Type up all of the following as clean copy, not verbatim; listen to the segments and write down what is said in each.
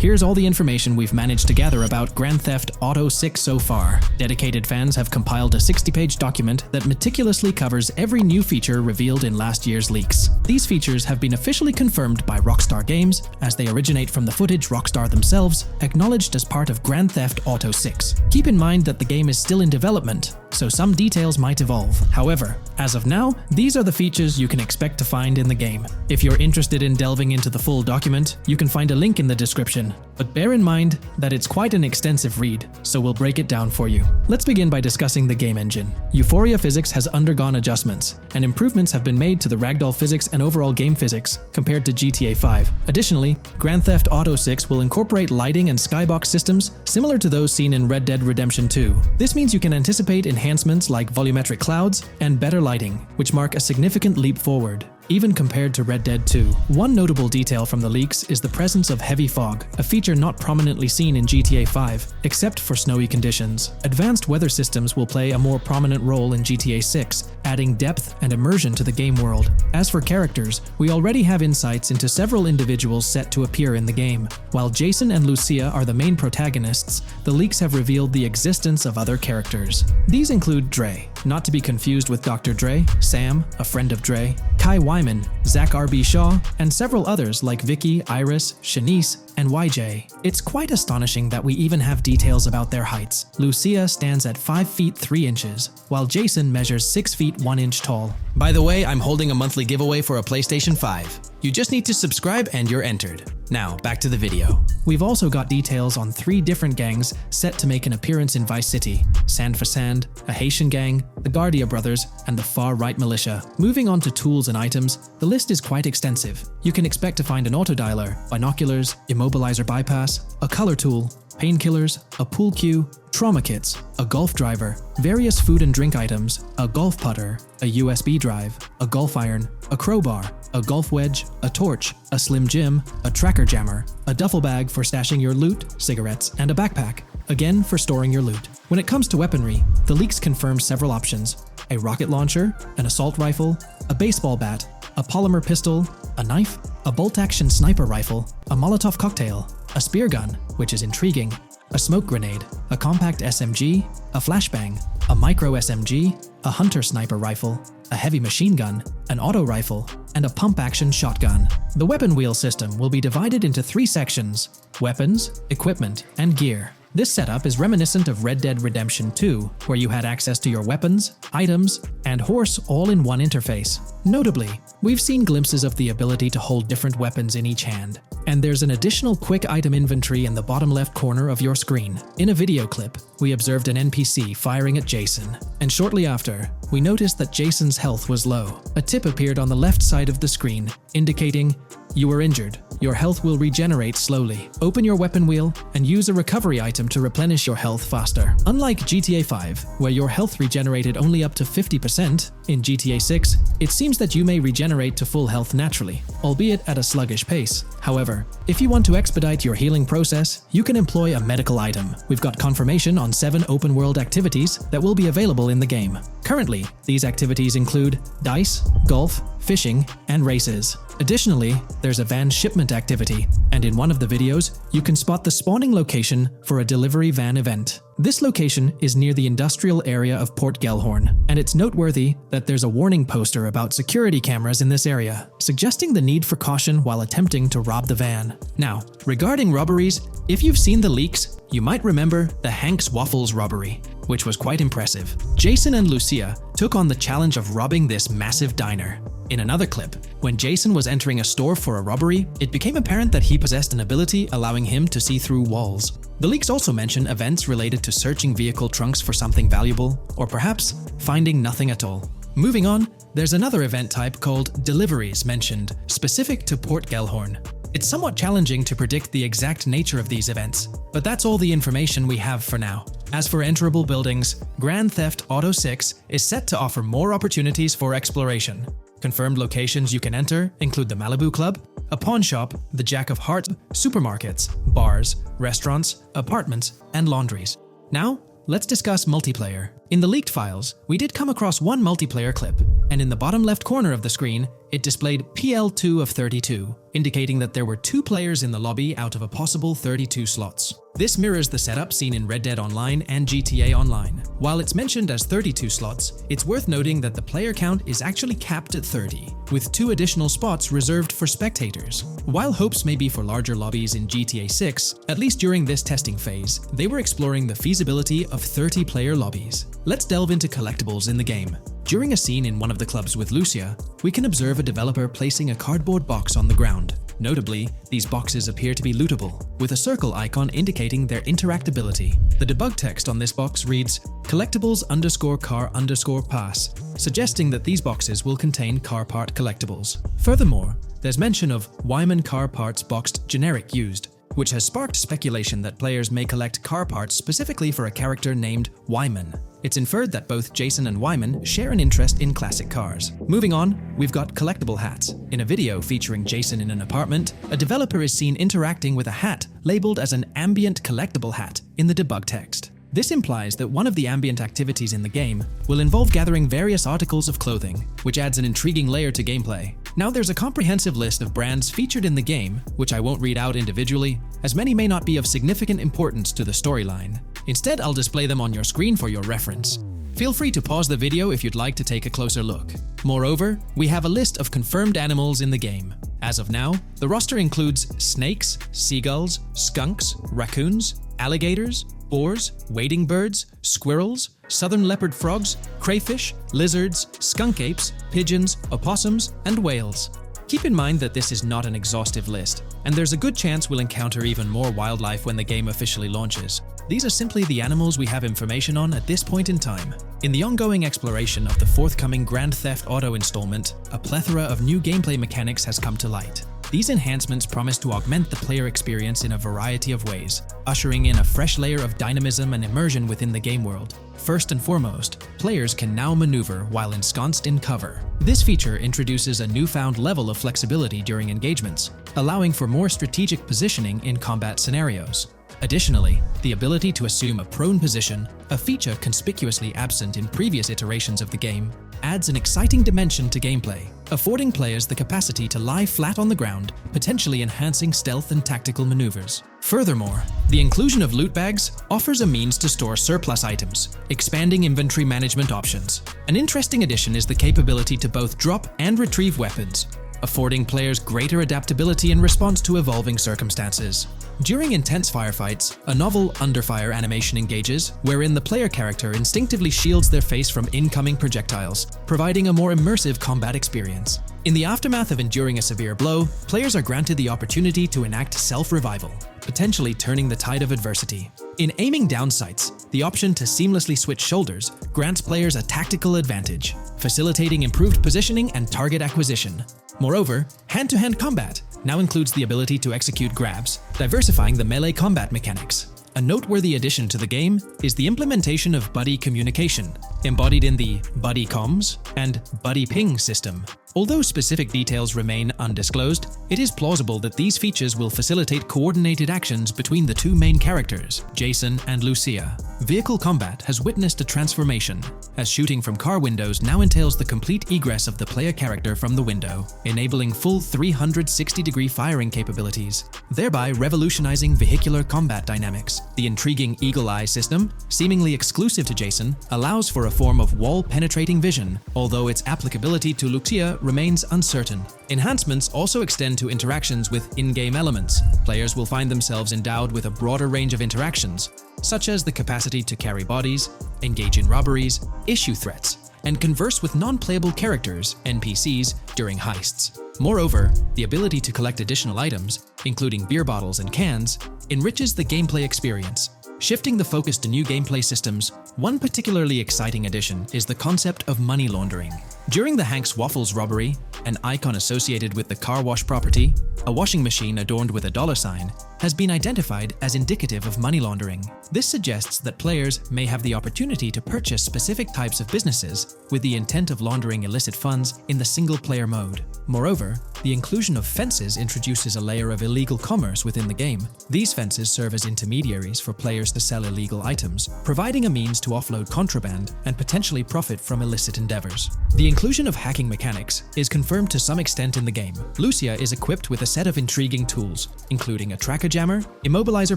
Here's all the information we've managed to gather about Grand Theft Auto 6 so far. Dedicated fans have compiled a 60-page document that meticulously covers every new feature revealed in last year's leaks. These features have been officially confirmed by Rockstar Games, as they originate from the footage Rockstar themselves acknowledged as part of Grand Theft Auto 6. Keep in mind that the game is still in development, so some details might evolve. However, as of now, these are the features you can expect to find in the game. If you're interested in delving into the full document, you can find a link in the description. But bear in mind that it's quite an extensive read, so we'll break it down for you. Let's begin by discussing the game engine. Euphoria physics has undergone adjustments, and improvements have been made to the ragdoll physics and overall game physics compared to GTA 5. Additionally, Grand Theft Auto 6 will incorporate lighting and skybox systems similar to those seen in Red Dead Redemption 2. This means you can anticipate enhancements like volumetric clouds and better lighting, which mark a significant leap forward, even compared to Red Dead 2. One notable detail from the leaks is the presence of heavy fog, a feature not prominently seen in GTA 5, except for snowy conditions. Advanced weather systems will play a more prominent role in GTA 6, adding depth and immersion to the game world. As for characters, we already have insights into several individuals set to appear in the game. While Jason and Lucia are the main protagonists, the leaks have revealed the existence of other characters. These include Dre, not to be confused with Dr. Dre, Sam, a friend of Dre, Kai Wyman, Zach R.B. Shaw, and several others like Vicky, Iris, Shanice, and YJ. It's quite astonishing that we even have details about their heights. Lucia stands at 5 feet 3 inches, while Jason measures 6 feet 1 inch tall. By the way, I'm holding a monthly giveaway for a PlayStation 5. You just need to subscribe and you're entered. Now, back to the video. We've also got details on 3 different gangs set to make an appearance in Vice City: Sand for Sand, a Haitian gang, the Guardia Brothers, and the Far-Right Militia. Moving on to tools and items, the list is quite extensive. You can expect to find an autodialer, binoculars, immobilizer bypass, a color tool, painkillers, a pool cue, trauma kits, a golf driver, various food and drink items, a golf putter, a USB drive, a golf iron, a crowbar, a golf wedge, a torch, a slim jim, a tracker jammer, a duffel bag for stashing your loot, cigarettes, and a backpack, again for storing your loot. When it comes to weaponry, the leaks confirm several options: a rocket launcher, an assault rifle, a baseball bat, a polymer pistol, a knife, a bolt-action sniper rifle, a Molotov cocktail, a spear gun, which is intriguing, a smoke grenade, a compact SMG, a flashbang, a micro SMG, a hunter sniper rifle, a heavy machine gun, an auto rifle, and a pump-action shotgun. The weapon wheel system will be divided into 3 sections: weapons, equipment, and gear. This setup is reminiscent of Red Dead Redemption 2, where you had access to your weapons, items, and horse all in one interface. Notably, we've seen glimpses of the ability to hold different weapons in each hand, and there's an additional quick item inventory in the bottom left corner of your screen. In a video clip, we observed an NPC firing at Jason, and shortly after, we noticed that Jason's health was low. A tip appeared on the left side of the screen, indicating, "You were injured. Your health will regenerate slowly. Open your weapon wheel and use a recovery item to replenish your health faster." Unlike GTA 5, where your health regenerated only up to 50%, in GTA 6, it seems that you may regenerate to full health naturally, albeit at a sluggish pace. However, if you want to expedite your healing process, you can employ a medical item. We've got confirmation on 7 open-world activities that will be available in the game. Currently, these activities include dice, golf, fishing, and races. Additionally, there's a van shipment activity, and in one of the videos, you can spot the spawning location for a delivery van event. This location is near the industrial area of Port Gellhorn, and it's noteworthy that there's a warning poster about security cameras in this area, suggesting the need for caution while attempting to rob the van. Now, regarding robberies, if you've seen the leaks, you might remember the Hank's Waffles robbery, which was quite impressive. Jason and Lucia took on the challenge of robbing this massive diner. In another clip, when Jason was entering a store for a robbery, it became apparent that he possessed an ability allowing him to see through walls. The leaks also mention events related to searching vehicle trunks for something valuable, or perhaps finding nothing at all. Moving on, there's another event type called deliveries mentioned, specific to Port Gellhorn. It's somewhat challenging to predict the exact nature of these events, but that's all the information we have for now. As for enterable buildings, Grand Theft Auto 6 is set to offer more opportunities for exploration. Confirmed locations you can enter include the Malibu Club, a pawn shop, the Jack of Hearts, supermarkets, bars, restaurants, apartments, and laundries. Now, let's discuss multiplayer. In the leaked files, we did come across one multiplayer clip, and in the bottom left corner of the screen, it displayed PL2 of 32, indicating that there were 2 players in the lobby out of a possible 32 slots. This mirrors the setup seen in Red Dead Online and GTA Online. While it's mentioned as 32 slots, it's worth noting that the player count is actually capped at 30, with 2 additional spots reserved for spectators. While hopes may be for larger lobbies in GTA 6, at least during this testing phase, they were exploring the feasibility of 30-player lobbies. Let's delve into collectibles in the game. During a scene in one of the clubs with Lucia, we can observe a developer placing a cardboard box on the ground. Notably, these boxes appear to be lootable, with a circle icon indicating their interactability. The debug text on this box reads, collectibles_car_pass, suggesting that these boxes will contain car part collectibles. Furthermore, there's mention of Wyman car parts boxed generic used, which has sparked speculation that players may collect car parts specifically for a character named Wyman. It's inferred that both Jason and Wyman share an interest in classic cars. Moving on, we've got collectible hats. In a video featuring Jason in an apartment, a developer is seen interacting with a hat labeled as an ambient collectible hat in the debug text. This implies that one of the ambient activities in the game will involve gathering various articles of clothing, which adds an intriguing layer to gameplay. Now there's a comprehensive list of brands featured in the game, which I won't read out individually, as many may not be of significant importance to the storyline. Instead, I'll display them on your screen for your reference. Feel free to pause the video if you'd like to take a closer look. Moreover, we have a list of confirmed animals in the game. As of now, the roster includes snakes, seagulls, skunks, raccoons, alligators, boars, wading birds, squirrels, southern leopard frogs, crayfish, lizards, skunk apes, pigeons, opossums, and whales. Keep in mind that this is not an exhaustive list, and there's a good chance we'll encounter even more wildlife when the game officially launches. These are simply the animals we have information on at this point in time. In the ongoing exploration of the forthcoming Grand Theft Auto installment, a plethora of new gameplay mechanics has come to light. These enhancements promise to augment the player experience in a variety of ways, ushering in a fresh layer of dynamism and immersion within the game world. First and foremost, players can now maneuver while ensconced in cover. This feature introduces a newfound level of flexibility during engagements, allowing for more strategic positioning in combat scenarios. Additionally, the ability to assume a prone position, a feature conspicuously absent in previous iterations of the game, adds an exciting dimension to gameplay, affording players the capacity to lie flat on the ground, potentially enhancing stealth and tactical maneuvers. Furthermore, the inclusion of loot bags offers a means to store surplus items, expanding inventory management options. An interesting addition is the capability to both drop and retrieve weapons, affording players greater adaptability in response to evolving circumstances. During intense firefights, a novel under-fire animation engages, wherein the player character instinctively shields their face from incoming projectiles, providing a more immersive combat experience. In the aftermath of enduring a severe blow, players are granted the opportunity to enact self-revival, potentially turning the tide of adversity. In aiming down sights, the option to seamlessly switch shoulders grants players a tactical advantage, facilitating improved positioning and target acquisition. Moreover, hand-to-hand combat now includes the ability to execute grabs, diversifying the melee combat mechanics. A noteworthy addition to the game is the implementation of buddy communication, embodied in the Buddy Comms and Buddy Ping system. Although specific details remain undisclosed, it is plausible that these features will facilitate coordinated actions between the two main characters, Jason and Lucia. Vehicle combat has witnessed a transformation, as shooting from car windows now entails the complete egress of the player character from the window, enabling full 360-degree firing capabilities, thereby revolutionizing vehicular combat dynamics. The intriguing Eagle Eye system, seemingly exclusive to Jason, allows for a form of wall-penetrating vision, although its applicability to Lucia remains uncertain. Enhancements also extend to interactions with in-game elements. Players will find themselves endowed with a broader range of interactions, such as the capacity to carry bodies, engage in robberies, issue threats, and converse with non-playable characters, NPCs, during heists. Moreover, the ability to collect additional items, including beer bottles and cans, enriches the gameplay experience. Shifting the focus to new gameplay systems, one particularly exciting addition is the concept of money laundering. During the Hank's Waffles robbery, an icon associated with the car wash property, a washing machine adorned with a $sign, has been identified as indicative of money laundering. This suggests that players may have the opportunity to purchase specific types of businesses with the intent of laundering illicit funds in the single-player mode. Moreover, the inclusion of fences introduces a layer of illegal commerce within the game. These fences serve as intermediaries for players to sell illegal items, providing a means to offload contraband and potentially profit from illicit endeavors. The inclusion of hacking mechanics is confirmed to some extent in the game. Lucia is equipped with a set of intriguing tools, including a tracker jammer, immobilizer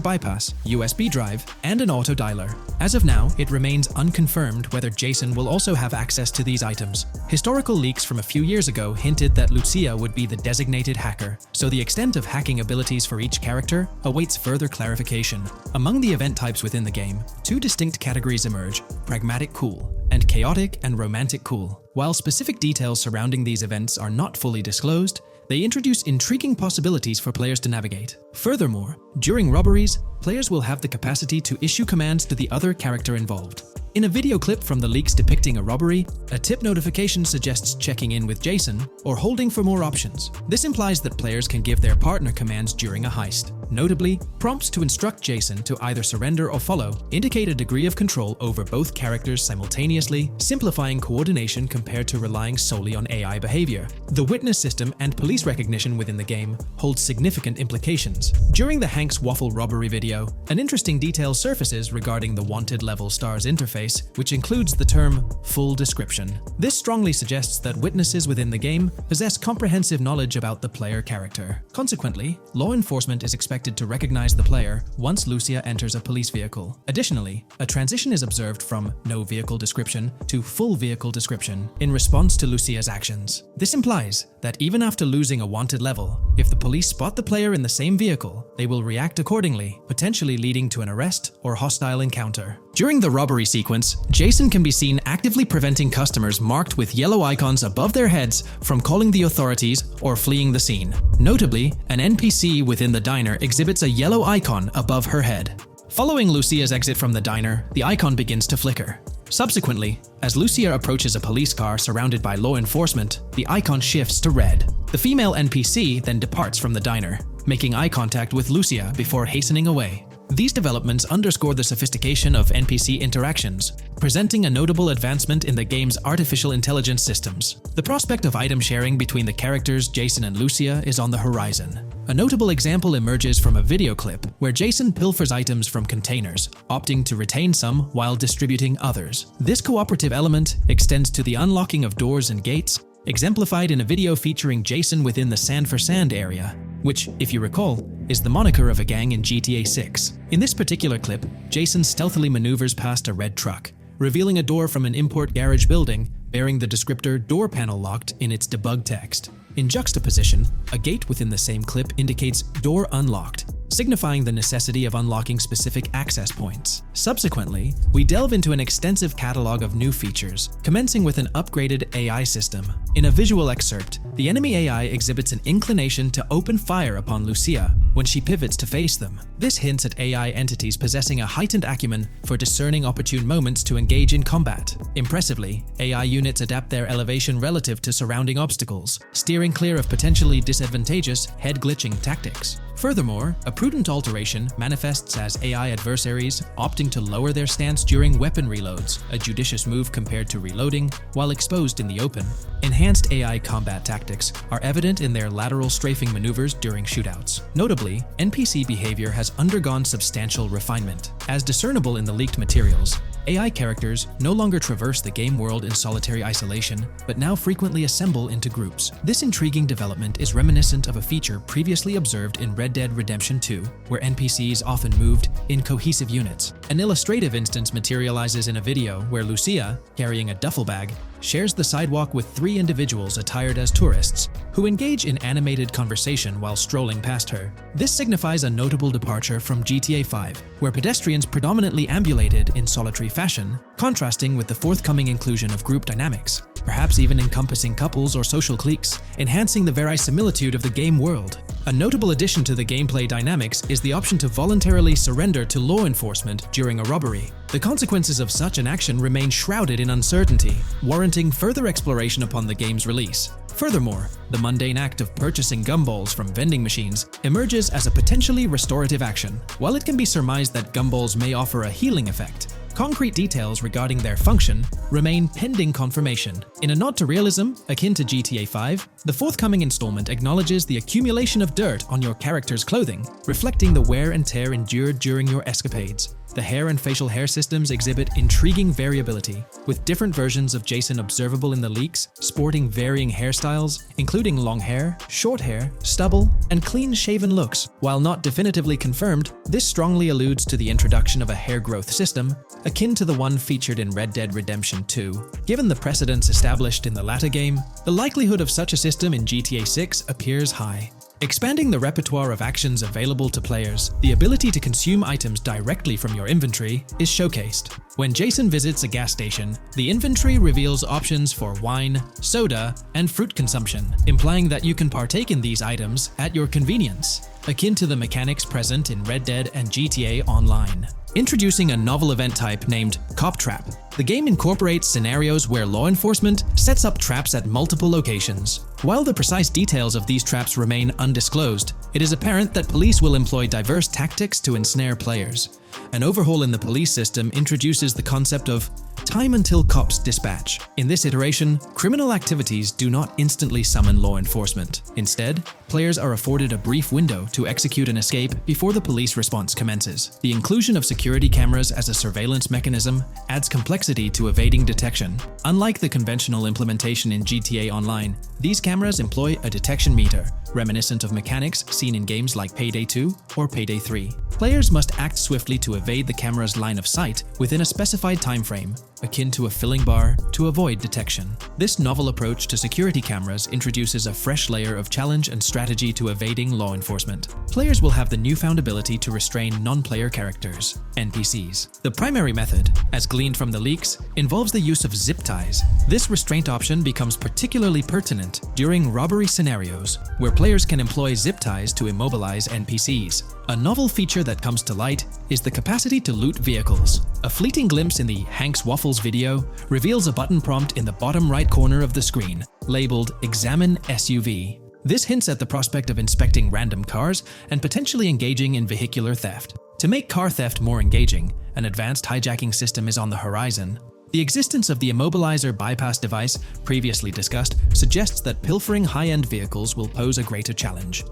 bypass, USB drive, and an auto dialer. As of now, it remains unconfirmed whether Jason will also have access to these items. Historical leaks from a few years ago hinted that Lucia would be the designated hacker, so the extent of hacking abilities for each character awaits further clarification. Among the event types within the game, two distinct categories emerge: pragmatic cool and chaotic and romantic cool. While specific details surrounding these events are not fully disclosed, they introduce intriguing possibilities for players to navigate. Furthermore, during robberies, players will have the capacity to issue commands to the other character involved. In a video clip from the leaks depicting a robbery, a tip notification suggests checking in with Jason or holding for more options. This implies that players can give their partner commands during a heist. Notably, prompts to instruct Jason to either surrender or follow indicate a degree of control over both characters simultaneously, simplifying coordination compared to relying solely on AI behavior. The witness system and police recognition within the game hold significant implications. During the Hank's Waffle robbery video, an interesting detail surfaces regarding the wanted level stars interface, which includes the term full description. This strongly suggests that witnesses within the game possess comprehensive knowledge about the player character. Consequently, law enforcement is expected to recognize the player once Lucia enters a police vehicle. Additionally, a transition is observed from no vehicle description to full vehicle description in response to Lucia's actions. This implies that even after losing a wanted level, if the police spot the player in the same vehicle, they will react accordingly, potentially leading to an arrest or hostile encounter. During the robbery sequence, Jason can be seen actively preventing customers marked with yellow icons above their heads from calling the authorities or fleeing the scene. Notably, an NPC within the diner exhibits a yellow icon above her head. Following Lucia's exit from the diner, the icon begins to flicker. Subsequently, as Lucia approaches a police car surrounded by law enforcement, the icon shifts to red. The female NPC then departs from the diner, making eye contact with Lucia before hastening away. These developments underscore the sophistication of NPC interactions, presenting a notable advancement in the game's artificial intelligence systems. The prospect of item sharing between the characters Jason and Lucia is on the horizon. A notable example emerges from a video clip where Jason pilfers items from containers, opting to retain some while distributing others. This cooperative element extends to the unlocking of doors and gates, exemplified in a video featuring Jason within the Sand for Sand area, which, if you recall, is the moniker of a gang in GTA 6. In this particular clip, Jason stealthily maneuvers past a red truck, revealing a door from an import garage building bearing the descriptor "door panel locked" in its debug text. In juxtaposition, a gate within the same clip indicates "door unlocked," signifying the necessity of unlocking specific access points. Subsequently, we delve into an extensive catalog of new features, commencing with an upgraded AI system. In a visual excerpt, the enemy AI exhibits an inclination to open fire upon Lucia when she pivots to face them. This hints at AI entities possessing a heightened acumen for discerning opportune moments to engage in combat. Impressively, AI units adapt their elevation relative to surrounding obstacles, steering clear of potentially disadvantageous head-glitching tactics. Furthermore, a prudent alteration manifests as AI adversaries opting to lower their stance during weapon reloads, a judicious move compared to reloading while exposed in the open. Enhanced AI combat tactics are evident in their lateral strafing maneuvers during shootouts. Notably, NPC behavior has undergone substantial refinement. As discernible in the leaked materials, AI characters no longer traverse the game world in solitary isolation, but now frequently assemble into groups. This intriguing development is reminiscent of a feature previously observed in Red Dead Redemption 2, where NPCs often moved in cohesive units. An illustrative instance materializes in a video where Lucia, carrying a duffel bag, shares the sidewalk with three individuals attired as tourists, who engage in animated conversation while strolling past her. This signifies a notable departure from GTA 5, where pedestrians predominantly ambulated in solitary fashion, contrasting with the forthcoming inclusion of group dynamics, perhaps even encompassing couples or social cliques, enhancing the verisimilitude of the game world. A notable addition to the gameplay dynamics is the option to voluntarily surrender to law enforcement during a robbery. The consequences of such an action remain shrouded in uncertainty, warranting further exploration upon the game's release. Furthermore, the mundane act of purchasing gumballs from vending machines emerges as a potentially restorative action. While it can be surmised that gumballs may offer a healing effect, concrete details regarding their function remain pending confirmation. In a nod to realism, akin to GTA 5, the forthcoming installment acknowledges the accumulation of dirt on your character's clothing, reflecting the wear and tear endured during your escapades. The hair and facial hair systems exhibit intriguing variability, with different versions of Jason observable in the leaks, sporting varying hairstyles, including long hair, short hair, stubble, and clean-shaven looks. While not definitively confirmed, this strongly alludes to the introduction of a hair growth system, akin to the one featured in Red Dead Redemption 2. Given the precedents established in the latter game, the likelihood of such a system in GTA 6 appears high. Expanding the repertoire of actions available to players, the ability to consume items directly from your inventory is showcased. When Jason visits a gas station, the inventory reveals options for wine, soda, and fruit consumption, implying that you can partake in these items at your convenience, akin to the mechanics present in Red Dead and GTA Online. Introducing a novel event type named Cop Trap, the game incorporates scenarios where law enforcement sets up traps at multiple locations. While the precise details of these traps remain undisclosed, it is apparent that police will employ diverse tactics to ensnare players. An overhaul in the police system introduces the concept of time until cops dispatch. In this iteration, criminal activities do not instantly summon law enforcement. Instead, players are afforded a brief window to execute an escape before the police response commences. The inclusion of security cameras as a surveillance mechanism adds complexity to evading detection. Unlike the conventional implementation in GTA Online, these cameras employ a detection meter, reminiscent of mechanics seen in games like Payday 2 or Payday 3. Players must act swiftly to evade the camera's line of sight within a specified time frame, akin to a filling bar, to avoid detection. This novel approach to security cameras introduces a fresh layer of challenge and strategy to evading law enforcement. Players will have the newfound ability to restrain non-player characters, NPCs. The primary method, as gleaned from the leaks, involves the use of zip ties. This restraint option becomes particularly pertinent during robbery scenarios, where players can employ zip ties to immobilize NPCs. A novel feature that comes to light is the capacity to loot vehicles. A fleeting glimpse in the Hank's Waffles video reveals a button prompt in the bottom right corner of the screen, labeled Examine SUV. This hints at the prospect of inspecting random cars and potentially engaging in vehicular theft. To make car theft more engaging, an advanced hijacking system is on the horizon. The existence of the immobilizer bypass device, previously discussed, suggests that pilfering high-end vehicles will pose a greater challenge.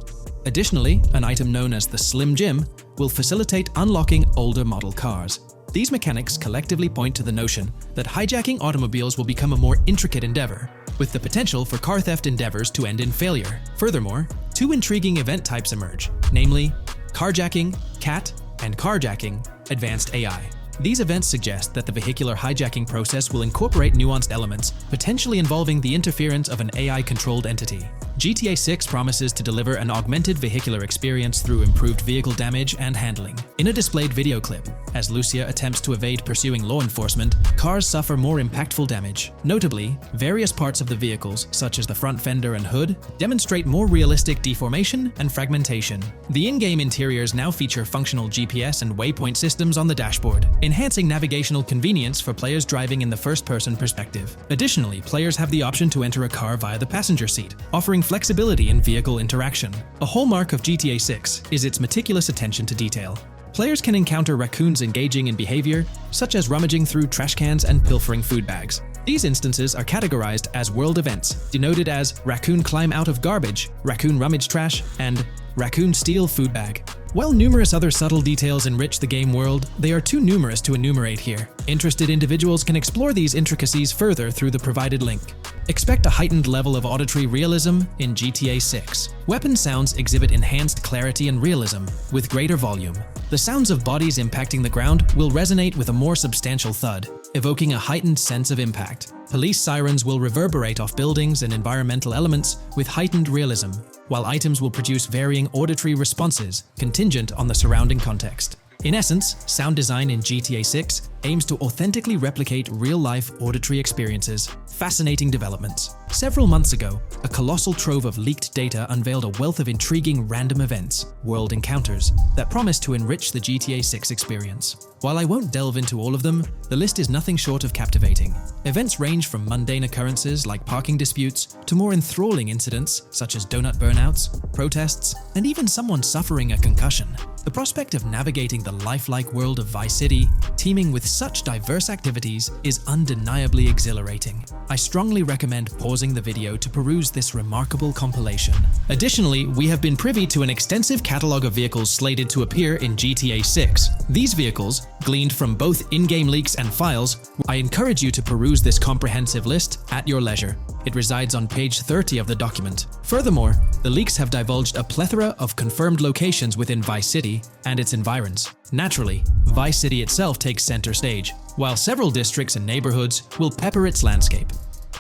Additionally, an item known as the Slim Jim will facilitate unlocking older model cars. These mechanics collectively point to the notion that hijacking automobiles will become a more intricate endeavor, with the potential for car theft endeavors to end in failure. Furthermore, two intriguing event types emerge, namely carjacking, CAT, and carjacking, advanced AI. These events suggest that the vehicular hijacking process will incorporate nuanced elements, potentially involving the interference of an AI-controlled entity. GTA 6 promises to deliver an augmented vehicular experience through improved vehicle damage and handling. In a displayed video clip, as Lucia attempts to evade pursuing law enforcement, cars suffer more impactful damage. Notably, various parts of the vehicles, such as the front fender and hood, demonstrate more realistic deformation and fragmentation. The in-game interiors now feature functional GPS and waypoint systems on the dashboard, enhancing navigational convenience for players driving in the first-person perspective. Additionally, players have the option to enter a car via the passenger seat, offering flexibility in vehicle interaction. A hallmark of GTA 6 is its meticulous attention to detail. Players can encounter raccoons engaging in behavior, such as rummaging through trash cans and pilfering food bags. These instances are categorized as world events, denoted as raccoon climb out of garbage, raccoon rummage trash, and raccoon steal food bag. While numerous other subtle details enrich the game world, they are too numerous to enumerate here. Interested individuals can explore these intricacies further through the provided link. Expect a heightened level of auditory realism in GTA 6. Weapon sounds exhibit enhanced clarity and realism, with greater volume. The sounds of bodies impacting the ground will resonate with a more substantial thud, evoking a heightened sense of impact. Police sirens will reverberate off buildings and environmental elements with heightened realism, while items will produce varying auditory responses contingent on the surrounding context. In essence, sound design in GTA 6 aims to authentically replicate real-life auditory experiences. Fascinating developments. Several months ago, a colossal trove of leaked data unveiled a wealth of intriguing random events, world encounters, that promise to enrich the GTA 6 experience. While I won't delve into all of them, the list is nothing short of captivating. Events range from mundane occurrences like parking disputes to more enthralling incidents such as donut burnouts, protests, and even someone suffering a concussion. The prospect of navigating the lifelike world of Vice City, teeming with such diverse activities, is undeniably exhilarating. I strongly recommend pausing the video to peruse this remarkable compilation. Additionally, we have been privy to an extensive catalog of vehicles slated to appear in GTA 6. These vehicles, gleaned from both in-game leaks and files, I encourage you to peruse this comprehensive list at your leisure. It resides on page 30 of the document. Furthermore, the leaks have divulged a plethora of confirmed locations within Vice City and its environs. Naturally, Vice City itself takes center stage, while several districts and neighborhoods will pepper its landscape.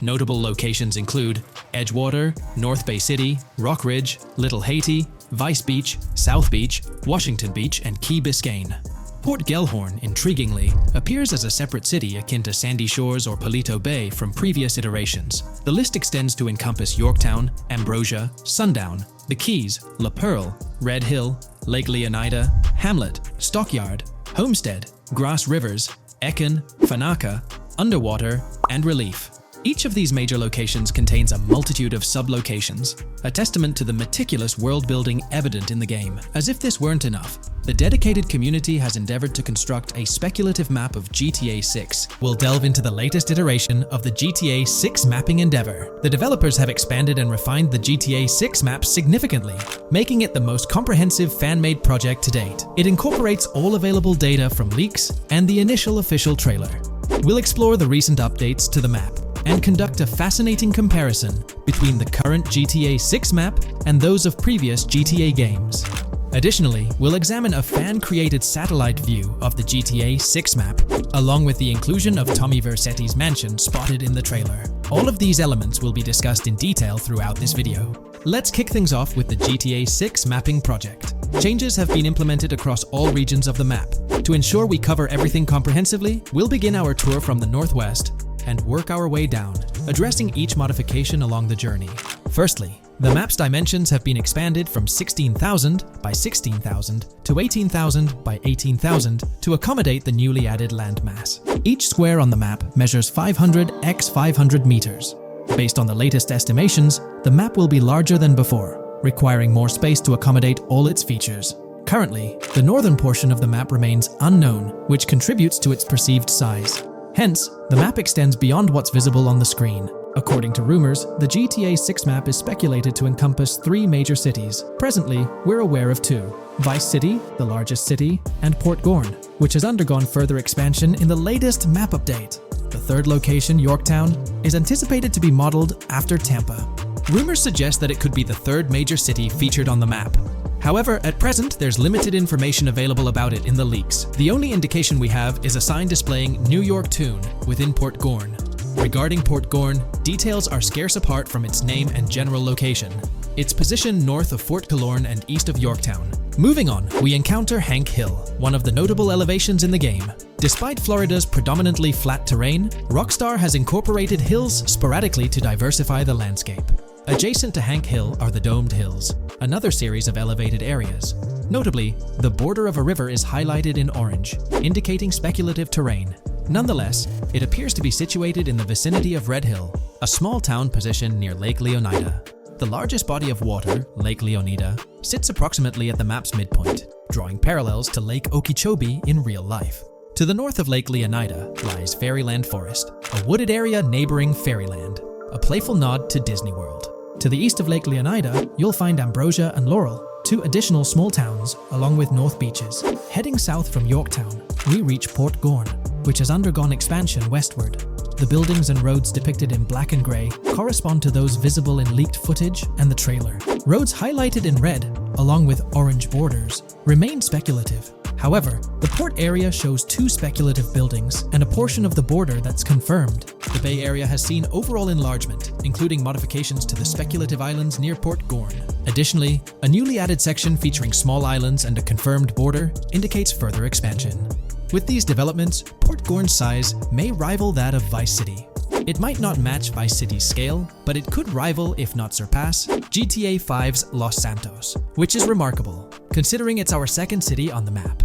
Notable locations include Edgewater, North Bay City, Rock Ridge, Little Haiti, Vice Beach, South Beach, Washington Beach, and Key Biscayne. Port Gellhorn, intriguingly, appears as a separate city akin to Sandy Shores or Palito Bay from previous iterations. The list extends to encompass Yorktown, Ambrosia, Sundown, the Keys, La Pearl, Red Hill, Lake Leonida, Hamlet, Stockyard, Homestead, Grass Rivers, Ekin, Fanaka, Underwater, and Relief. Each of these major locations contains a multitude of sub-locations, a testament to the meticulous world-building evident in the game. As if this weren't enough, the dedicated community has endeavored to construct a speculative map of GTA 6. We'll delve into the latest iteration of the GTA 6 mapping endeavor. The developers have expanded and refined the GTA 6 map significantly, making it the most comprehensive fan-made project to date. It incorporates all available data from leaks and the initial official trailer. We'll explore the recent updates to the map and conduct a fascinating comparison between the current GTA 6 map and those of previous GTA games. Additionally, we'll examine a fan-created satellite view of the GTA 6 map, along with the inclusion of Tommy Vercetti's mansion spotted in the trailer. All of these elements will be discussed in detail throughout this video. Let's kick things off with the GTA 6 mapping project. Changes have been implemented across all regions of the map. To ensure we cover everything comprehensively, we'll begin our tour from the northwest and work our way down, addressing each modification along the journey. Firstly, the map's dimensions have been expanded from 16,000 by 16,000 to 18,000 by 18,000 to accommodate the newly added landmass. Each square on the map measures 500 x 500 meters. Based on the latest estimations, the map will be larger than before, requiring more space to accommodate all its features. Currently, the northern portion of the map remains unknown, which contributes to its perceived size. Hence, the map extends beyond what's visible on the screen. According to rumors, the GTA 6 map is speculated to encompass 3 major cities. Presently, we're aware of 2. Vice City, the largest city, and Port Gorn, which has undergone further expansion in the latest map update. The third location, Yorktown, is anticipated to be modeled after Tampa. Rumors suggest that it could be the third major city featured on the map. However, at present, there's limited information available about it in the leaks. The only indication we have is a sign displaying New York Tune within Port Gorn. Regarding Port Gorn, details are scarce apart from its name and general location. It's positioned north of Fort Killorn and east of Yorktown. Moving on, we encounter Hank Hill, one of the notable elevations in the game. Despite Florida's predominantly flat terrain, Rockstar has incorporated hills sporadically to diversify the landscape. Adjacent to Hank Hill are the Domed Hills, another series of elevated areas. Notably, the border of a river is highlighted in orange, indicating speculative terrain. Nonetheless, it appears to be situated in the vicinity of Red Hill, a small town positioned near Lake Leonida. The largest body of water, Lake Leonida, sits approximately at the map's midpoint, drawing parallels to Lake Okeechobee in real life. To the north of Lake Leonida lies Fairyland Forest, a wooded area neighboring Fairyland, a playful nod to Disney World. To the east of Lake Leonida, you'll find Ambrosia and Laurel, 2 additional small towns, along with North Beaches. Heading south from Yorktown, we reach Port Gorn, which has undergone expansion westward. The buildings and roads depicted in black and grey correspond to those visible in leaked footage and the trailer. Roads highlighted in red, along with orange borders, remain speculative. However, the port area shows 2 speculative buildings and a portion of the border that's confirmed. The Bay Area has seen overall enlargement, including modifications to the speculative islands near Port Gorn. Additionally, a newly added section featuring small islands and a confirmed border indicates further expansion. With these developments, Port Gorn's size may rival that of Vice City. It might not match Vice City's scale, but it could rival, if not surpass, GTA 5's Los Santos, which is remarkable, considering it's our second city on the map.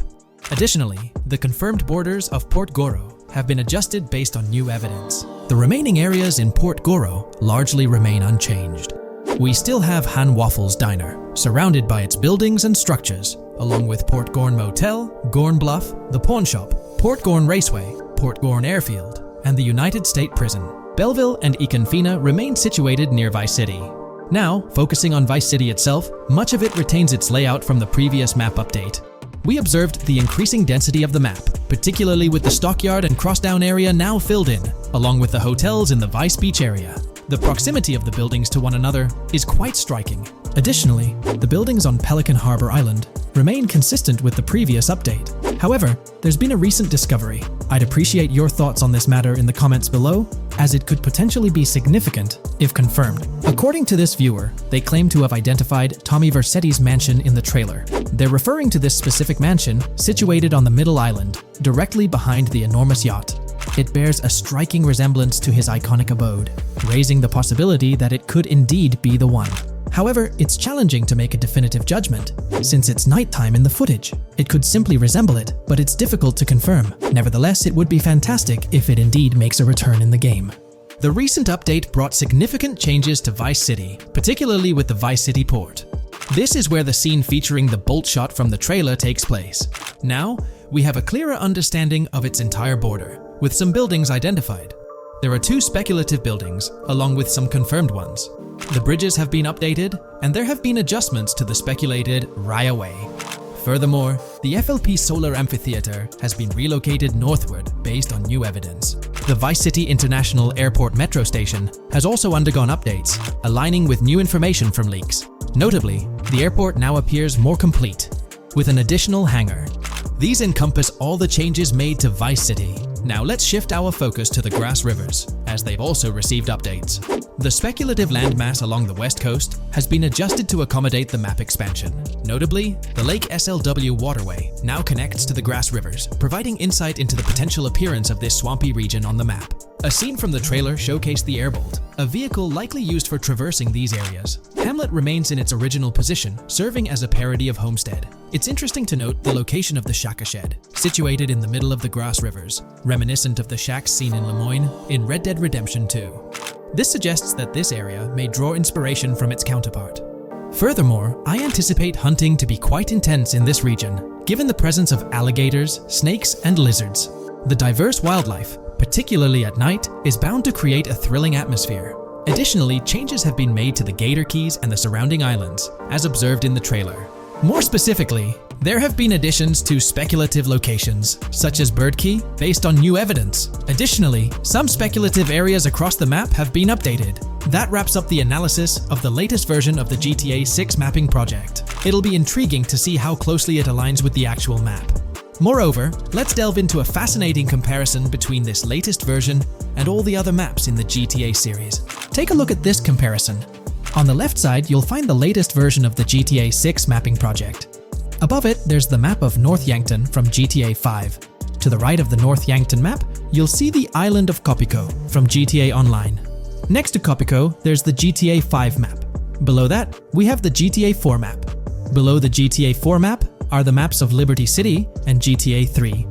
Additionally, the confirmed borders of Port Goro have been adjusted based on new evidence. The remaining areas in Port Goro largely remain unchanged. We still have Han Waffles Diner, surrounded by its buildings and structures, along with Port Gorn Motel, Gorn Bluff, the Pawn Shop, Port Gorn Raceway, Port Gorn Airfield, and the United State Prison. Belleville and Econfina remain situated near Vice City. Now, focusing on Vice City itself, much of it retains its layout from the previous map update. We observed the increasing density of the map, particularly with the Stockyard and Crossdown area now filled in, along with the hotels in the Vice Beach area. The proximity of the buildings to one another is quite striking. Additionally, the buildings on Pelican Harbor Island remain consistent with the previous update. However, there's been a recent discovery. I'd appreciate your thoughts on this matter in the comments below, as it could potentially be significant if confirmed. According to this viewer, they claim to have identified Tommy Vercetti's mansion in the trailer. They're referring to this specific mansion situated on the middle island, directly behind the enormous yacht. It bears a striking resemblance to his iconic abode, raising the possibility that it could indeed be the one. However, it's challenging to make a definitive judgment, since it's nighttime in the footage. It could simply resemble it, but it's difficult to confirm. Nevertheless, it would be fantastic if it indeed makes a return in the game. The recent update brought significant changes to Vice City, particularly with the Vice City port. This is where the scene featuring the bolt shot from the trailer takes place. Now, we have a clearer understanding of its entire border, with some buildings identified. There are 2 speculative buildings, along with some confirmed ones. The bridges have been updated, and there have been adjustments to the speculated Raya Way. Furthermore, the FLP Solar Amphitheater has been relocated northward based on new evidence. The Vice City International Airport metro station has also undergone updates, aligning with new information from leaks. Notably, the airport now appears more complete, with an additional hangar. These encompass all the changes made to Vice City. Now let's shift our focus to the Grass Rivers, as they've also received updates. The speculative landmass along the west coast has been adjusted to accommodate the map expansion. Notably, the Lake SLW waterway now connects to the Grass Rivers, providing insight into the potential appearance of this swampy region on the map. A scene from the trailer showcased the Airbolt, a vehicle likely used for traversing these areas. Hamlet remains in its original position, serving as a parody of Homestead. It's interesting to note the location of the Shaka Shed, situated in the middle of the Grass Rivers, reminiscent of the shacks seen in Lemoyne in Red Dead Redemption 2. This suggests that this area may draw inspiration from its counterpart. Furthermore, I anticipate hunting to be quite intense in this region, given the presence of alligators, snakes, and lizards. The diverse wildlife, particularly at night, is bound to create a thrilling atmosphere. Additionally, changes have been made to the Gator Keys and the surrounding islands, as observed in the trailer. More specifically, there have been additions to speculative locations, such as Bird Key, based on new evidence. Additionally, some speculative areas across the map have been updated. That wraps up the analysis of the latest version of the GTA 6 mapping project. It'll be intriguing to see how closely it aligns with the actual map. Moreover, let's delve into a fascinating comparison between this latest version and all the other maps in the GTA series. Take a look at this comparison. On the left side, you'll find the latest version of the GTA 6 mapping project. Above it, there's the map of North Yankton from GTA 5. To the right of the North Yankton map, you'll see the island of Copico from GTA Online. Next to Copico, there's the GTA 5 map. Below that, we have the GTA 4 map. Below the GTA 4 map are the maps of Liberty City and GTA 3.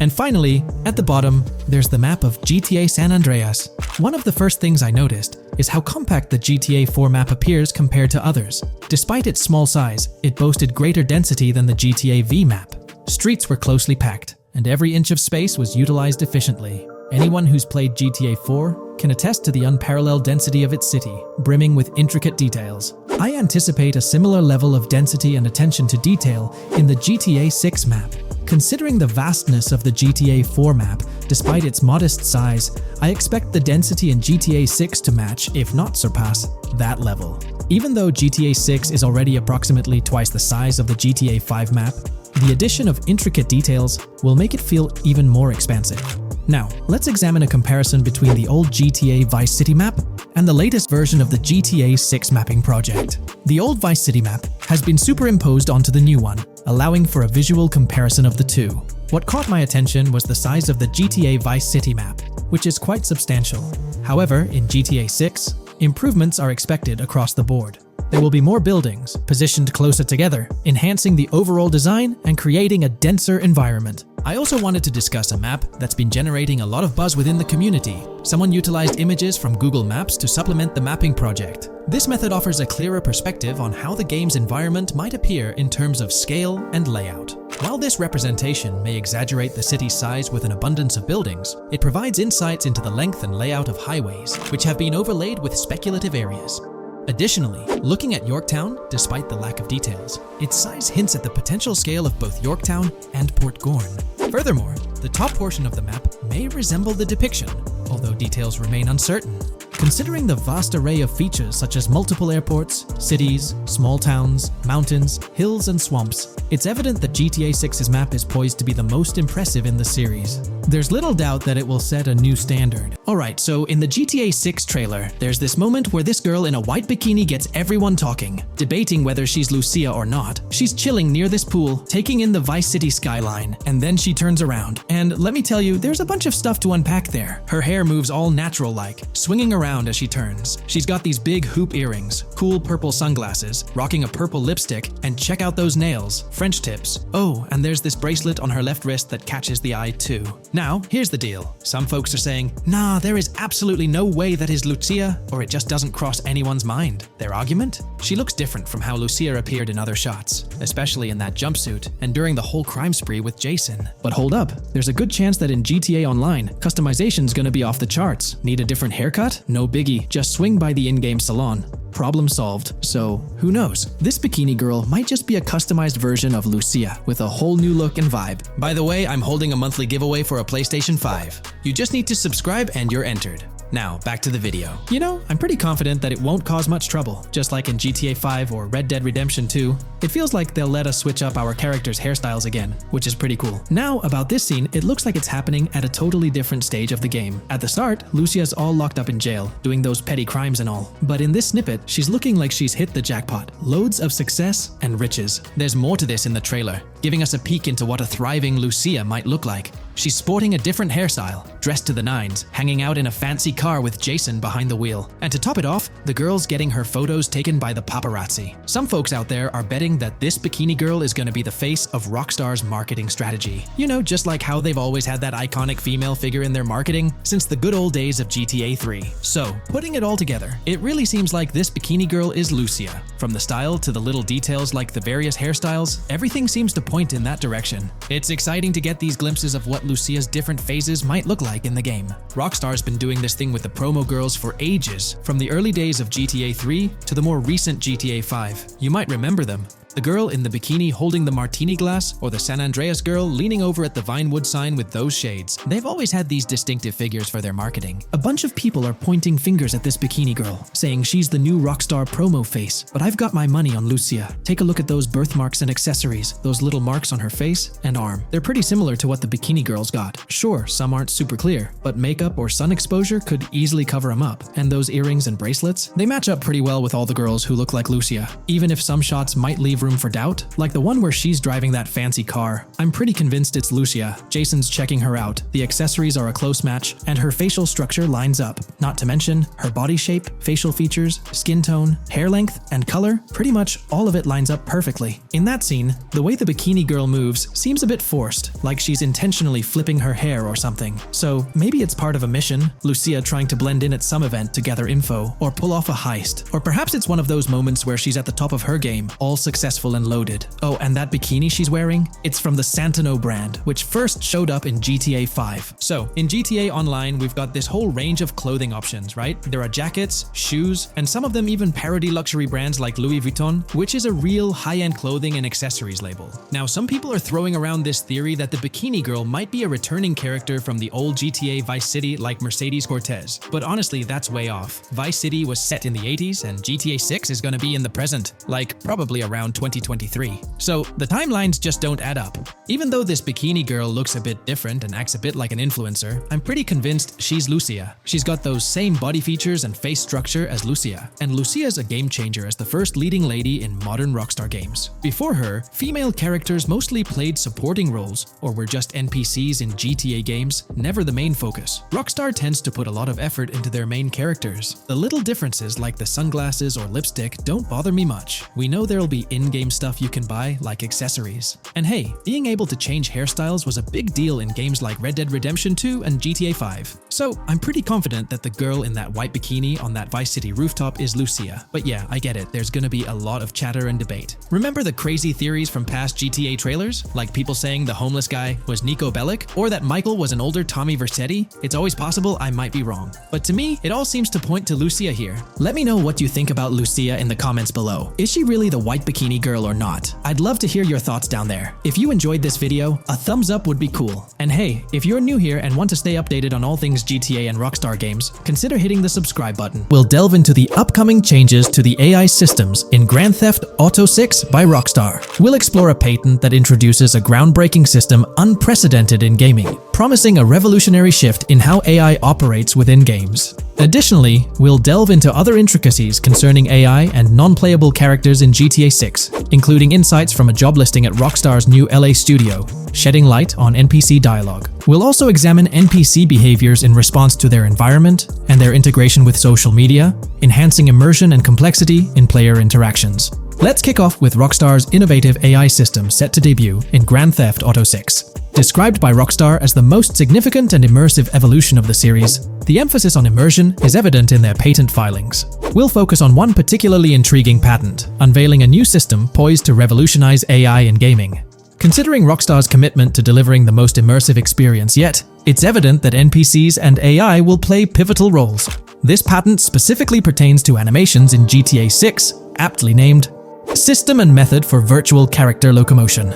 And finally, at the bottom, there's the map of GTA San Andreas. One of the first things I noticed is how compact the GTA 4 map appears compared to others. Despite its small size, it boasted greater density than the GTA V map. Streets were closely packed, and every inch of space was utilized efficiently. Anyone who's played GTA 4 can attest to the unparalleled density of its city, brimming with intricate details. I anticipate a similar level of density and attention to detail in the GTA 6 map. Considering the vastness of the GTA 4 map, despite its modest size, I expect the density in GTA 6 to match, if not surpass, that level. Even though GTA 6 is already approximately twice the size of the GTA 5 map, the addition of intricate details will make it feel even more expansive. Now, let's examine a comparison between the old GTA Vice City map and the latest version of the GTA 6 mapping project. The old Vice City map has been superimposed onto the new one, allowing for a visual comparison of the two. What caught my attention was the size of the GTA Vice City map, which is quite substantial. However, in GTA 6, improvements are expected across the board. There will be more buildings, positioned closer together, enhancing the overall design and creating a denser environment. I also wanted to discuss a map that's been generating a lot of buzz within the community. Someone utilized images from Google Maps to supplement the mapping project. This method offers a clearer perspective on how the game's environment might appear in terms of scale and layout. While this representation may exaggerate the city's size with an abundance of buildings, it provides insights into the length and layout of highways, which have been overlaid with speculative areas. Additionally, looking at Yorktown, despite the lack of details, its size hints at the potential scale of both Yorktown and Port Gorn. Furthermore, the top portion of the map may resemble the depiction, although details remain uncertain. Considering the vast array of features such as multiple airports, cities, small towns, mountains, hills, and swamps, it's evident that GTA 6's map is poised to be the most impressive in the series. There's little doubt that it will set a new standard. Alright, so in the GTA 6 trailer, there's this moment where this girl in a white bikini gets everyone talking, debating whether she's Lucia or not. She's chilling near this pool, taking in the Vice City skyline, and then she turns around. And let me tell you, there's a bunch of stuff to unpack there. Her hair moves all natural-like, swinging around as she turns. She's got these big hoop earrings, cool purple sunglasses, rocking a purple lipstick, and check out those nails, French tips. Oh, and there's this bracelet on her left wrist that catches the eye too. Now, here's the deal. Some folks are saying, nah, there is absolutely no way that is Lucia, or it just doesn't cross anyone's mind. Their argument? She looks different from how Lucia appeared in other shots, especially in that jumpsuit, and during the whole crime spree with Jason. But hold up, there's a good chance that in GTA Online, customization's gonna be off the charts. Need a different haircut? No biggie, just swing by the in-game salon. Problem solved. So, who knows? This bikini girl might just be a customized version of Lucia with a whole new look and vibe. By the way, I'm holding a monthly giveaway for a PlayStation 5. You just need to subscribe and you're entered. Now, back to the video. You know, I'm pretty confident that it won't cause much trouble, just like in GTA 5 or Red Dead Redemption 2. It feels like they'll let us switch up our characters' hairstyles again, which is pretty cool. Now, about this scene, it looks like it's happening at a totally different stage of the game. At the start, Lucia's all locked up in jail, doing those petty crimes and all. But in this snippet, she's looking like she's hit the jackpot. Loads of success and riches. There's more to this in the trailer, giving us a peek into what a thriving Lucia might look like. She's sporting a different hairstyle, dressed to the nines, hanging out in a fancy car with Jason behind the wheel. And to top it off, the girl's getting her photos taken by the paparazzi. Some folks out there are betting that this bikini girl is gonna be the face of Rockstar's marketing strategy. You know, just like how they've always had that iconic female figure in their marketing since the good old days of GTA 3. So, putting it all together, it really seems like this bikini girl is Lucia. From the style to the little details like the various hairstyles, everything seems to point in that direction. It's exciting to get these glimpses of what Lucia's different phases might look like in the game. Rockstar's been doing this thing with the promo girls for ages, from the early days of GTA 3 to the more recent GTA 5. You might remember them. The girl in the bikini holding the martini glass, or the San Andreas girl leaning over at the Vinewood sign with those shades. They've always had these distinctive figures for their marketing. A bunch of people are pointing fingers at this bikini girl, saying she's the new Rockstar promo face, but I've got my money on Lucia. Take a look at those birthmarks and accessories, those little marks on her face and arm. They're pretty similar to what the bikini girl's got. Sure, some aren't super clear, but makeup or sun exposure could easily cover them up. And those earrings and bracelets, they match up pretty well with all the girls who look like Lucia. Even if some shots might leave room for doubt, like the one where she's driving that fancy car. I'm pretty convinced it's Lucia. Jason's checking her out, the accessories are a close match, and her facial structure lines up. Not to mention, her body shape, facial features, skin tone, hair length, and color, pretty much all of it lines up perfectly. In that scene, the way the bikini girl moves seems a bit forced, like she's intentionally flipping her hair or something. So maybe it's part of a mission, Lucia trying to blend in at some event to gather info, or pull off a heist. Or perhaps it's one of those moments where she's at the top of her game, all successful and loaded. Oh, and that bikini she's wearing? It's from the Santino brand, which first showed up in GTA 5. So, in GTA Online, we've got this whole range of clothing options, right? There are jackets, shoes, and some of them even parody luxury brands like Louis Vuitton, which is a real high-end clothing and accessories label. Now, some people are throwing around this theory that the bikini girl might be a returning character from the old GTA Vice City like Mercedes Cortez, but honestly, that's way off. Vice City was set in the 80s, and GTA 6 is gonna be in the present, like probably around 2023. So the timelines just don't add up. Even though this bikini girl looks a bit different and acts a bit like an influencer, I'm pretty convinced she's Lucia. She's got those same body features and face structure as Lucia, and Lucia's a game changer as the first leading lady in modern Rockstar games. Before her, female characters mostly played supporting roles or were just NPCs in GTA games, never the main focus. Rockstar tends to put a lot of effort into their main characters. The little differences like the sunglasses or lipstick don't bother me much. We know there'll be in-game stuff you can buy, like accessories. And hey, being able to change hairstyles was a big deal in games like Red Dead Redemption 2 and GTA 5. So I'm pretty confident that the girl in that white bikini on that Vice City rooftop is Lucia. But yeah, I get it, there's gonna be a lot of chatter and debate. Remember the crazy theories from past GTA trailers? Like people saying the homeless guy was Nico Bellic, or that Michael was an older Tommy Vercetti? It's always possible I might be wrong. But to me, it all seems to point to Lucia here. Let me know what you think about Lucia in the comments below. Is she really the white bikini girl or not? I'd love to hear your thoughts down there. If you enjoyed this video, a thumbs up would be cool. And hey, if you're new here and want to stay updated on all things GTA and Rockstar games, consider hitting the subscribe button. We'll delve into the upcoming changes to the AI systems in Grand Theft Auto 6 by Rockstar. We'll explore a patent that introduces a groundbreaking system unprecedented in gaming, promising a revolutionary shift in how AI operates within games. Additionally, we'll delve into other intricacies concerning AI and non-playable characters in GTA 6, including insights from a job listing at Rockstar's new LA studio, shedding light on NPC dialogue. We'll also examine NPC behaviors in response to their environment and their integration with social media, enhancing immersion and complexity in player interactions. Let's kick off with Rockstar's innovative AI system set to debut in Grand Theft Auto 6. Described by Rockstar as the most significant and immersive evolution of the series, the emphasis on immersion is evident in their patent filings. We'll focus on one particularly intriguing patent, unveiling a new system poised to revolutionize AI in gaming. Considering Rockstar's commitment to delivering the most immersive experience yet, it's evident that NPCs and AI will play pivotal roles. This patent specifically pertains to animations in GTA 6, aptly named System and Method for Virtual Character Locomotion.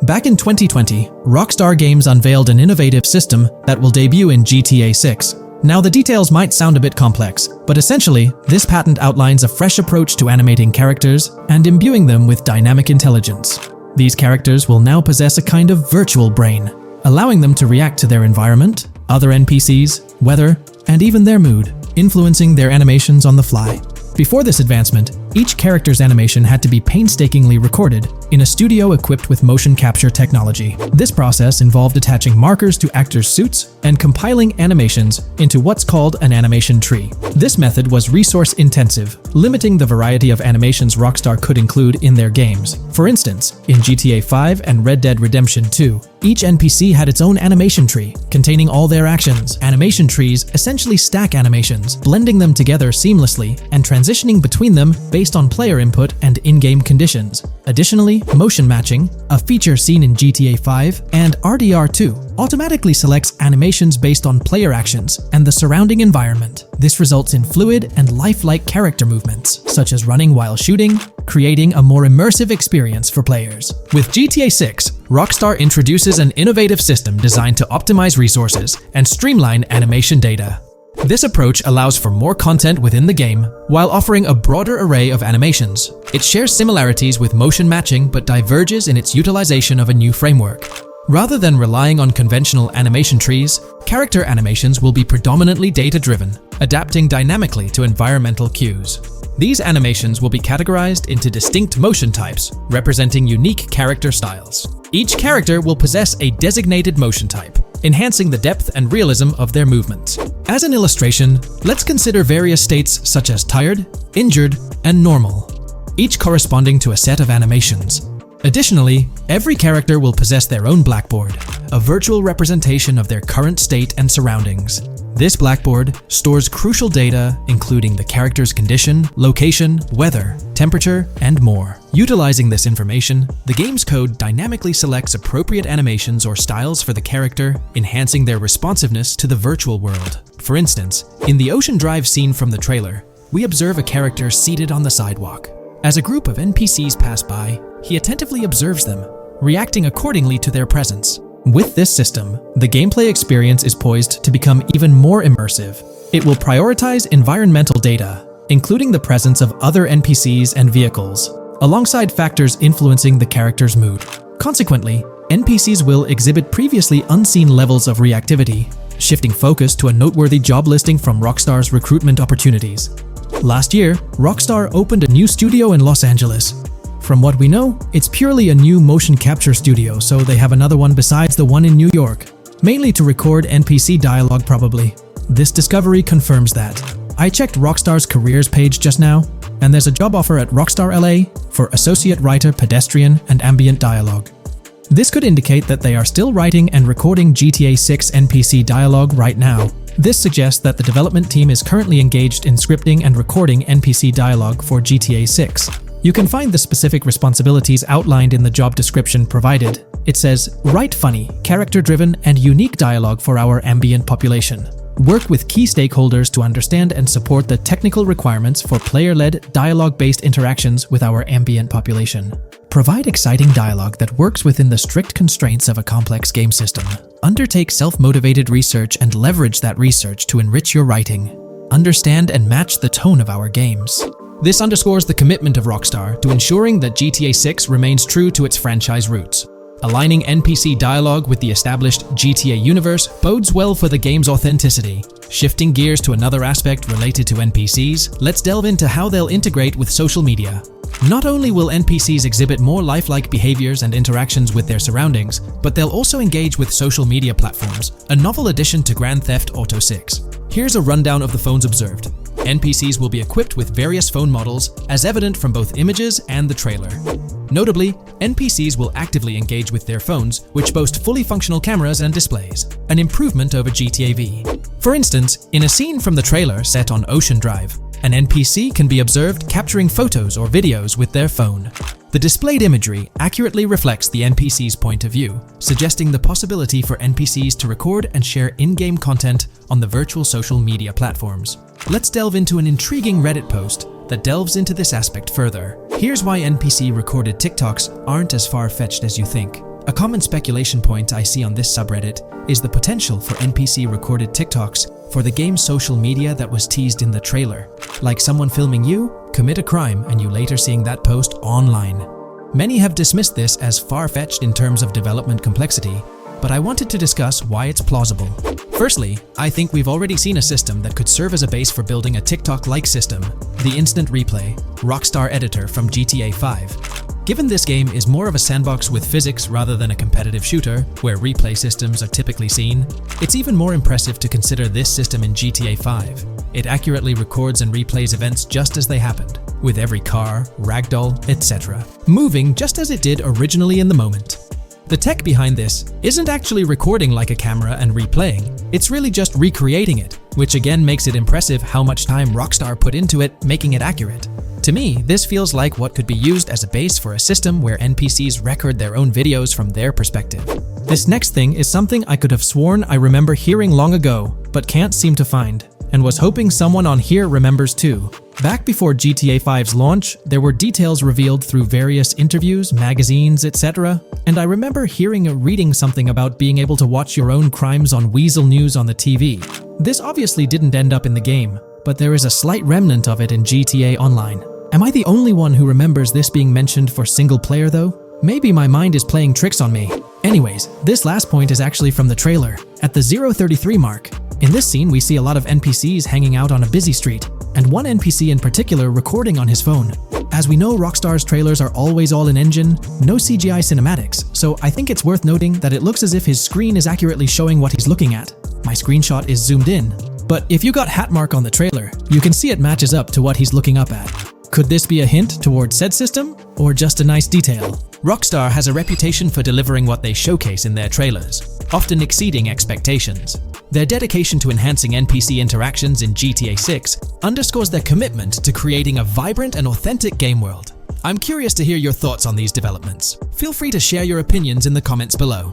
Back in 2020, Rockstar Games unveiled an innovative system that will debut in GTA 6. Now the details might sound a bit complex, but essentially, this patent outlines a fresh approach to animating characters and imbuing them with dynamic intelligence. These characters will now possess a kind of virtual brain, allowing them to react to their environment, other NPCs, weather, and even their mood, influencing their animations on the fly. Before this advancement, each character's animation had to be painstakingly recorded in a studio equipped with motion capture technology. This process involved attaching markers to actors' suits and compiling animations into what's called an animation tree. This method was resource-intensive, limiting the variety of animations Rockstar could include in their games. For instance, in GTA 5 and Red Dead Redemption 2, each NPC had its own animation tree, containing all their actions. Animation trees essentially stack animations, blending them together seamlessly and transitioning between them based on player input and in-game conditions. Additionally, motion matching, a feature seen in GTA 5 and RDR2, automatically selects animations based on player actions and the surrounding environment. This results in fluid and lifelike character movements, such as running while shooting, creating a more immersive experience for players. With GTA 6, Rockstar introduces an innovative system designed to optimize resources and streamline animation data. This approach allows for more content within the game while offering a broader array of animations. It shares similarities with motion matching but diverges in its utilization of a new framework. Rather than relying on conventional animation trees, character animations will be predominantly data-driven, adapting dynamically to environmental cues. These animations will be categorized into distinct motion types, representing unique character styles. Each character will possess a designated motion type, enhancing the depth and realism of their movements. As an illustration, let's consider various states such as tired, injured, and normal, each corresponding to a set of animations. Additionally, every character will possess their own blackboard, a virtual representation of their current state and surroundings. This blackboard stores crucial data including the character's condition, location, weather, temperature, and more. Utilizing this information, the game's code dynamically selects appropriate animations or styles for the character, enhancing their responsiveness to the virtual world. For instance, in the Ocean Drive scene from the trailer, we observe a character seated on the sidewalk. As a group of NPCs pass by, he attentively observes them, reacting accordingly to their presence. With this system, the gameplay experience is poised to become even more immersive. It will prioritize environmental data, including the presence of other NPCs and vehicles, alongside factors influencing the character's mood. Consequently, NPCs will exhibit previously unseen levels of reactivity, shifting focus to a noteworthy job listing from Rockstar's recruitment opportunities. Last year, Rockstar opened a new studio in Los Angeles. From what we know, it's purely a new motion capture studio, so they have another one besides the one in New York, mainly to record NPC dialogue probably. This discovery confirms that. I checked Rockstar's careers page just now, and there's a job offer at Rockstar LA for Associate Writer Pedestrian and Ambient Dialogue. This could indicate that they are still writing and recording GTA 6 NPC dialogue right now. This suggests that the development team is currently engaged in scripting and recording NPC dialogue for GTA 6. You can find the specific responsibilities outlined in the job description provided. It says, write funny, character-driven, and unique dialogue for our ambient population. Work with key stakeholders to understand and support the technical requirements for player-led, dialogue-based interactions with our ambient population. Provide exciting dialogue that works within the strict constraints of a complex game system. Undertake self-motivated research and leverage that research to enrich your writing. Understand and match the tone of our games. This underscores the commitment of Rockstar to ensuring that GTA 6 remains true to its franchise roots. Aligning NPC dialogue with the established GTA universe bodes well for the game's authenticity. Shifting gears to another aspect related to NPCs, let's delve into how they'll integrate with social media. Not only will NPCs exhibit more lifelike behaviors and interactions with their surroundings, but they'll also engage with social media platforms, a novel addition to Grand Theft Auto 6. Here's a rundown of the phones observed. NPCs will be equipped with various phone models, as evident from both images and the trailer. Notably, NPCs will actively engage with their phones, which boast fully functional cameras and displays, an improvement over GTA V. For instance, in a scene from the trailer set on Ocean Drive, an NPC can be observed capturing photos or videos with their phone. The displayed imagery accurately reflects the NPC's point of view, suggesting the possibility for NPCs to record and share in-game content on the virtual social media platforms. Let's delve into an intriguing Reddit post that delves into this aspect further. Here's why NPC-recorded TikToks aren't as far-fetched as you think. A common speculation point I see on this subreddit is the potential for NPC-recorded TikToks for the game's social media that was teased in the trailer, like someone filming you commit a crime and you later seeing that post online. Many have dismissed this as far-fetched in terms of development complexity, but I wanted to discuss why it's plausible. Firstly, I think we've already seen a system that could serve as a base for building a TikTok-like system, the Instant Replay, Rockstar editor from GTA 5. Given this game is more of a sandbox with physics rather than a competitive shooter, where replay systems are typically seen, it's even more impressive to consider this system in GTA 5. It accurately records and replays events just as they happened, with every car, ragdoll, etc., moving just as it did originally in the moment. The tech behind this isn't actually recording like a camera and replaying, it's really just recreating it, which again makes it impressive how much time Rockstar put into it, making it accurate. To me, this feels like what could be used as a base for a system where NPCs record their own videos from their perspective. This next thing is something I could have sworn I remember hearing long ago, but can't seem to find, and was hoping someone on here remembers too. Back before GTA 5's launch, there were details revealed through various interviews, magazines, etc., and I remember hearing or reading something about being able to watch your own crimes on Weasel News on the TV. This obviously didn't end up in the game, but there is a slight remnant of it in GTA Online. Am I the only one who remembers this being mentioned for single player though? Maybe my mind is playing tricks on me. Anyways, this last point is actually from the trailer, at the 0:33 mark. In this scene, we see a lot of NPCs hanging out on a busy street, and one NPC in particular recording on his phone. As we know, Rockstar's trailers are always all in engine, no CGI cinematics, so I think it's worth noting that it looks as if his screen is accurately showing what he's looking at. My screenshot is zoomed in, but if you got Hatmark on the trailer, you can see it matches up to what he's looking up at. Could this be a hint towards said system, or just a nice detail? Rockstar has a reputation for delivering what they showcase in their trailers, often exceeding expectations. Their dedication to enhancing NPC interactions in GTA 6 underscores their commitment to creating a vibrant and authentic game world. I'm curious to hear your thoughts on these developments. Feel free to share your opinions in the comments below.